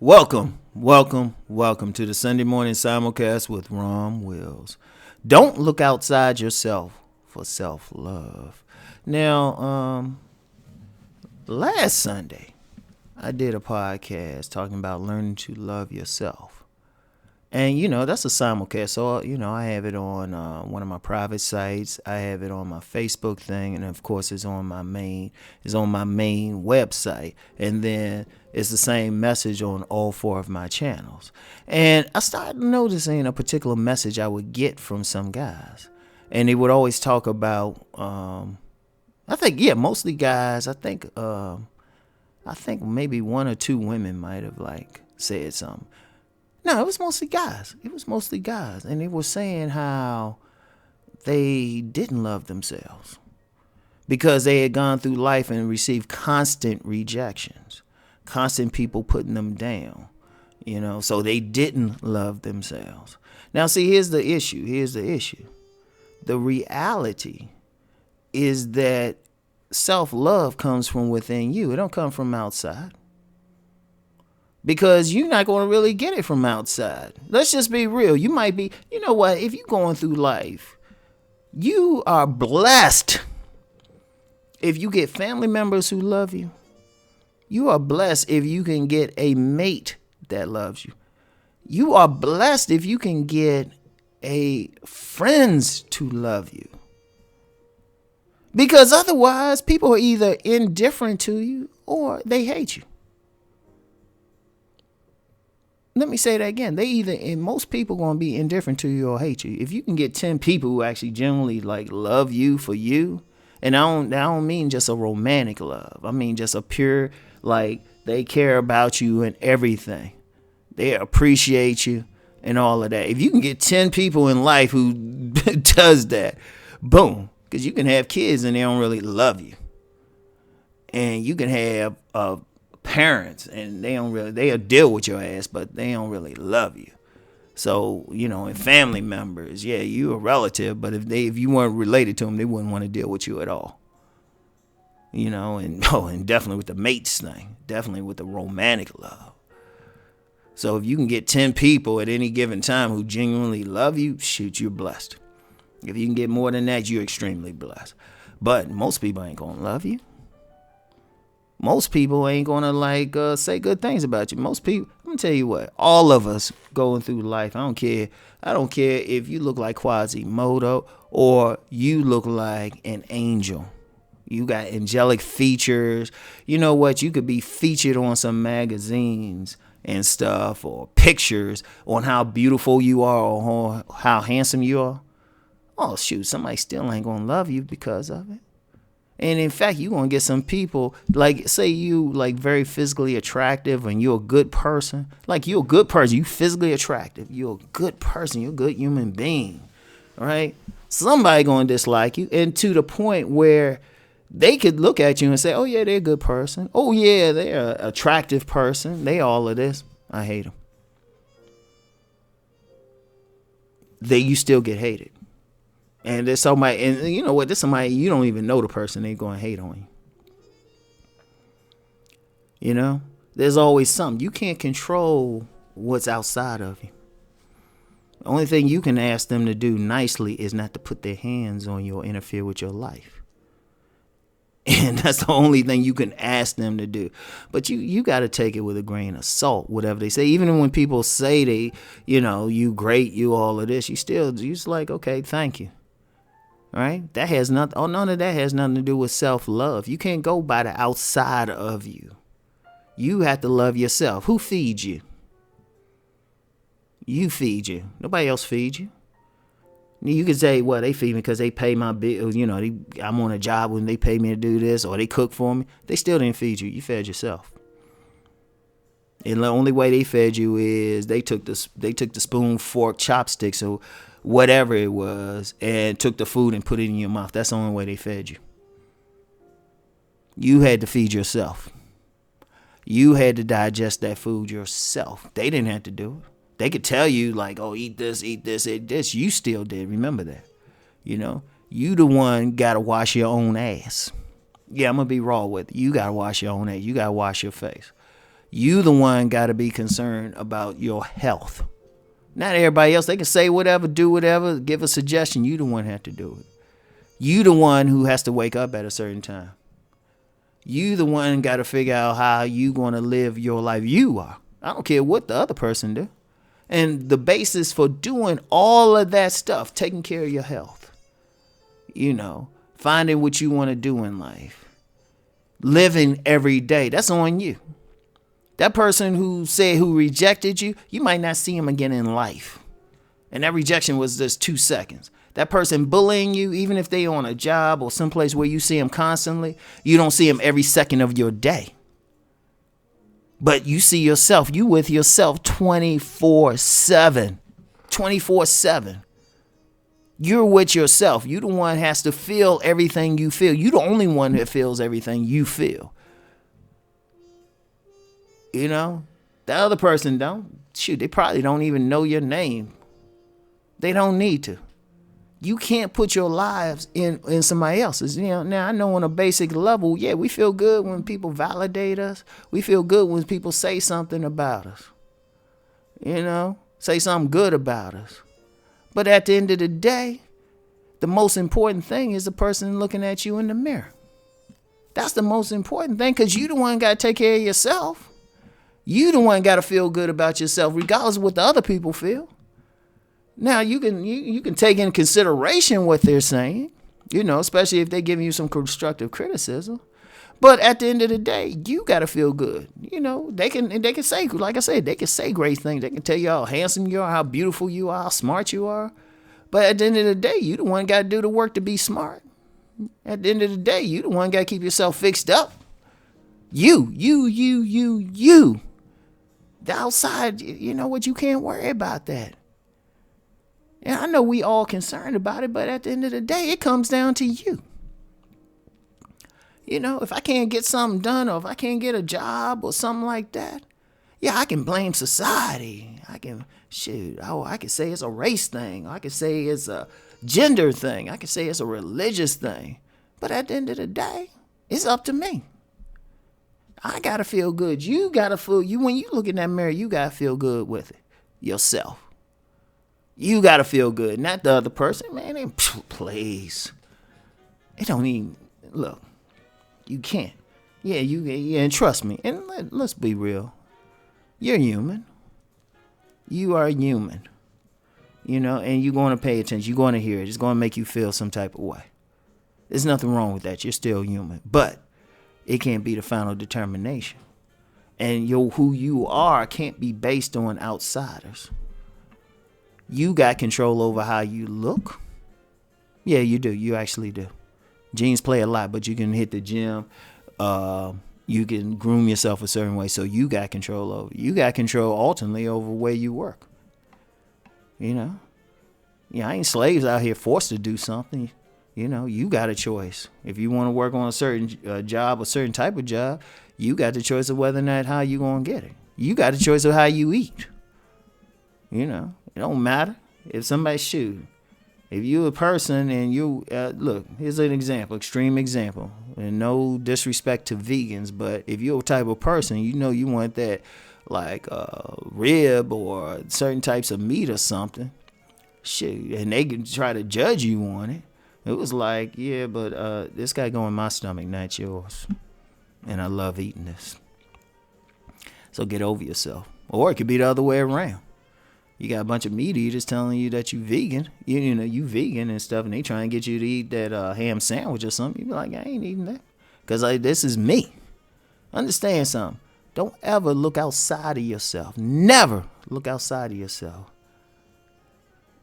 Welcome to the Sunday morning simulcast with Rom Wills. Don't look outside yourself for self-love. Now, last Sunday, I did a podcast talking about learning to love yourself. And, that's a simulcast. So, I have it on one of my private sites. I have it on my Facebook thing. And, of course, it's on my main website. And then it's the same message on all four of my channels. And I started noticing a particular message I would get from some guys. And they would always talk about, mostly guys. I think maybe one or two women might have, said something. No, it was mostly guys. And they were saying how they didn't love themselves because they had gone through life and received constant rejections, constant people putting them down, so they didn't love themselves. Now, see, here's the issue. The reality is that self-love comes from within you. It don't come from outside. Because you're not going to really get it from outside. Let's just be real. You might be, if you're going through life, you are blessed if you get family members who love you. You are blessed if you can get a mate that loves you. You are blessed if you can get friends to love you. Because otherwise, people are either indifferent to you or they hate you. Let me say that again. Most people going to be indifferent to you or hate you. If you can get 10 people who actually genuinely love you for you, and I don't mean just a romantic love. I mean just a pure, they care about you and everything. They appreciate you and all of that. If you can get 10 people in life who does that, boom. Because you can have kids and they don't really love you. And you can have parents and they'll deal with your ass, but they don't really love you. So, and family members, yeah, you a relative, but if you weren't related to them, they wouldn't want to deal with you at all. And definitely with the mates thing, definitely with the romantic love. So if you can get 10 people at any given time who genuinely love you, shoot, you're blessed. If you can get more than that, you're extremely blessed. But most people ain't gonna love you. Most people ain't gonna say good things about you. Most people, I'm gonna tell you what, all of us going through life, I don't care if you look like Quasimodo or you look like an angel. You got angelic features. You know what? You could be featured on some magazines and stuff or pictures on how beautiful you are or how handsome you are. Oh, shoot, somebody still ain't gonna love you because of it. And in fact, you're going to get some people, say you, very physically attractive and you're a good person. You're a good person. You physically attractive. You're a good person. You're a good human being. All right? Somebody going to dislike you. And to the point where they could look at you and say, oh, yeah, they're a good person. Oh, yeah, they're an attractive person. They all of this. I hate them. You still get hated. And there's somebody, and you know what? There's somebody you don't even know the person. They're going to hate on you. There's always something. You can't control what's outside of you. The only thing you can ask them to do nicely is not to put their hands on you or interfere with your life. And that's the only thing you can ask them to do. But you got to take it with a grain of salt, whatever they say. Even when people say they, you great, you all of this, you're just like, okay, thank you. All right? None of that has nothing to do with self-love. You can't go by the outside of you. You have to love yourself. Who feeds you? You feed you. Nobody else feeds you. You can say, well, they feed me because they pay my bills. I'm on a job when they pay me to do this or they cook for me. They still didn't feed you. You fed yourself. And the only way they fed you is they took the spoon, fork, chopsticks, or whatever it was, and took the food and put it in your mouth. That's the only way they fed you. You had to feed yourself. You had to digest that food yourself. They didn't have to do it. They could tell you oh, eat this, eat this, eat this. You still did. Remember that. You the one got to wash your own ass. Yeah, I'm going to be raw with you. You got to wash your own ass. You got to wash your face. You the one got to be concerned about your health. Not everybody else. They can say whatever, do whatever, give a suggestion. You the one have to do it. You the one who has to wake up at a certain time. You the one got to figure out how you going to live your life. You are. I don't care what the other person do. And the basis for doing all of that stuff, taking care of your health, finding what you want to do in life, living every day, that's on you. That person who rejected you, you might not see him again in life. And that rejection was just 2 seconds. That person bullying you, even if they on a job or someplace where you see him constantly, you don't see him every second of your day. But you see yourself, you with yourself 24/7. 24/7. You're with yourself. You the one that has to feel everything you feel. You the only one that feels everything you feel. The other person don't. Shoot, they probably don't even know your name. They don't need to. You can't put your lives in somebody else's. Now I know on a basic level, yeah, we feel good when people validate us. We feel good when people say something about us. Say something good about us. But at the end of the day, the most important thing is the person looking at you in the mirror. That's the most important thing, because you the one got to take care of yourself. You the one got to feel good about yourself, regardless of what the other people feel. Now, you can take in consideration what they're saying, especially if they're giving you some constructive criticism. But at the end of the day, you got to feel good. They can say, like I said, they can say great things. They can tell you how handsome you are, how beautiful you are, how smart you are. But at the end of the day, you the one got to do the work to be smart. At the end of the day, you the one got to keep yourself fixed up. You. The outside, what, you can't worry about that. And I know we all concerned about it, but at the end of the day, it comes down to you. If I can't get something done, or if I can't get a job or something like that, yeah, I can blame society. I can say it's a race thing. I can say it's a gender thing. I can say it's a religious thing. But at the end of the day, it's up to me. I got to feel good. You got to feel, when you look in that mirror, you got to feel good with it. Yourself. You got to feel good, not the other person. Man, please. It don't even, look, you can't. Yeah, and trust me. And let's be real. You're human. You are human. And you're going to pay attention. You're going to hear it. It's going to make you feel some type of way. There's nothing wrong with that. You're still human. But it can't be the final determination. And who you are can't be based on outsiders. You got control over how you look. Yeah, you do. You actually do. Genes play a lot, but you can hit the gym. You can groom yourself a certain way. So you got control over. You got control ultimately over where you work. I ain't slaves out here forced to do something. You got a choice. If you want to work on a certain job, a certain type of job, you got the choice of whether or not how you going to get it. You got the choice of how you eat. It don't matter if somebody if you a person and you look, here's an example, extreme example, and no disrespect to vegans, but if you're a type of person, you want that like rib or certain types of meat or something, and they can try to judge you on it. It was like, yeah, but this guy go in my stomach, not yours, and I love eating this. So get over yourself, or it could be the other way around. You got a bunch of meat eaters telling you that you vegan, you vegan and stuff, and they trying to get you to eat that ham sandwich or something. You be like, I ain't eating that, because this is me. Understand something. Don't ever look outside of yourself. Never look outside of yourself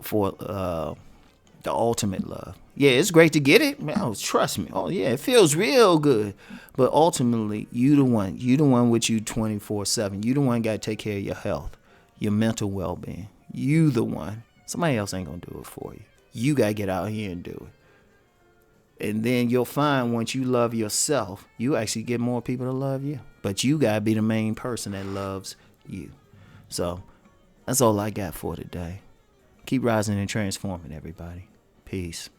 for the ultimate love. Yeah, it's great to get it. Man, trust me. Oh, yeah, it feels real good. But ultimately, you the one. You the one with you 24/7. You the one got to take care of your health. Your mental well-being. You the one. Somebody else ain't gonna do it for you. You gotta get out here and do it. And then you'll find once you love yourself, you actually get more people to love you. But you gotta be the main person that loves you. So that's all I got for today. Keep rising and transforming, everybody. Peace.